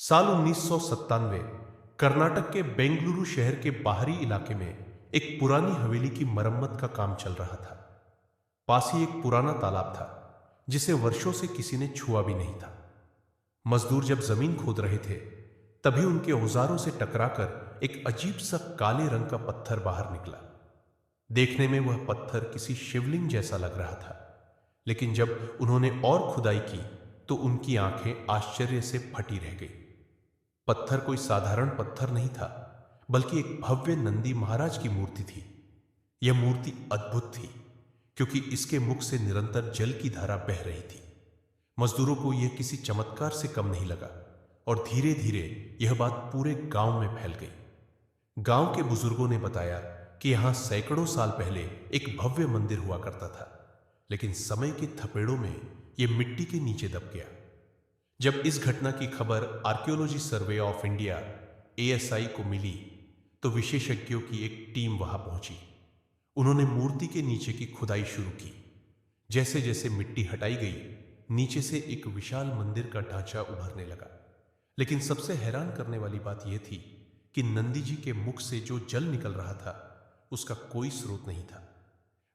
साल 1997 कर्नाटक के बेंगलुरु शहर के बाहरी इलाके में एक पुरानी हवेली की मरम्मत का काम चल रहा था। पास ही एक पुराना तालाब था जिसे वर्षों से किसी ने छुआ भी नहीं था। मजदूर जब जमीन खोद रहे थे तभी उनके औजारों से टकराकर एक अजीब सा काले रंग का पत्थर बाहर निकला। देखने में वह पत्थर किसी शिवलिंग जैसा लग रहा था, लेकिन जब उन्होंने और खुदाई की तो उनकी आंखें आश्चर्य से फटी रह गई। पत्थर कोई साधारण पत्थर नहीं था, बल्कि एक भव्य नंदी महाराज की मूर्ति थी। यह मूर्ति अद्भुत थी क्योंकि इसके मुख से निरंतर जल की धारा बह रही थी। मजदूरों को यह किसी चमत्कार से कम नहीं लगा और धीरे धीरे यह बात पूरे गांव में फैल गई। गांव के बुजुर्गों ने बताया कि यहां सैकड़ों साल पहले एक भव्य मंदिर हुआ करता था, लेकिन समय के थपेड़ों में यह मिट्टी के नीचे दब गया। जब इस घटना की खबर archaeology survey of India ASI को मिली तो विशेषज्ञों की एक टीम वहां पहुंची। उन्होंने मूर्ति के नीचे की खुदाई शुरू की। जैसे जैसे मिट्टी हटाई गई, नीचे से एक विशाल मंदिर का ढांचा उभरने लगा। लेकिन सबसे हैरान करने वाली बात यह थी कि नंदी जी के मुख से जो जल निकल रहा था उसका कोई स्रोत नहीं था।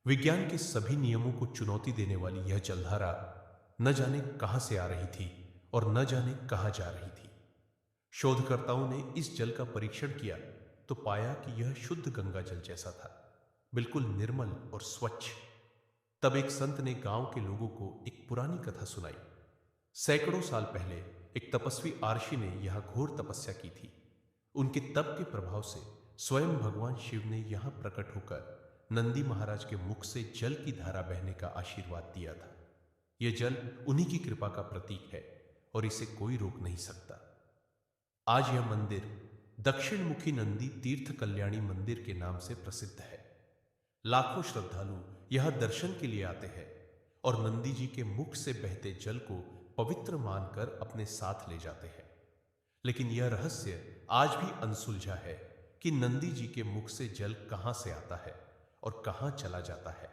विज्ञान के सभी नियमों को चुनौती देने वाली यह जलधारा न जाने कहां से आ रही थी और न जाने कहां जा रही थी। शोधकर्ताओं ने इस जल का परीक्षण किया तो पाया कि यह शुद्ध गंगा जल जैसा था, बिल्कुल निर्मल और स्वच्छ। तब एक संत ने गांव के लोगों को एक पुरानी कथा सुनाई। सैकड़ों साल पहले एक तपस्वी आर्षि ने यहां घोर तपस्या की थी। उनके तप के प्रभाव से स्वयं भगवान शिव ने यहां प्रकट होकर नंदी महाराज के मुख से जल की धारा बहने का आशीर्वाद दिया था। यह जल उन्हीं की कृपा का प्रतीक है और इसे कोई रोक नहीं सकता। आज यह मंदिर दक्षिण मुखी नंदी तीर्थ कल्याणी मंदिर के नाम से प्रसिद्ध है। लाखों श्रद्धालु यहां दर्शन के लिए आते हैं और नंदी जी के मुख से बहते जल को पवित्र मानकर अपने साथ ले जाते हैं। लेकिन यह रहस्य आज भी अनसुलझा है कि नंदी जी के मुख से जल कहां से आता है और कहां चला जाता है।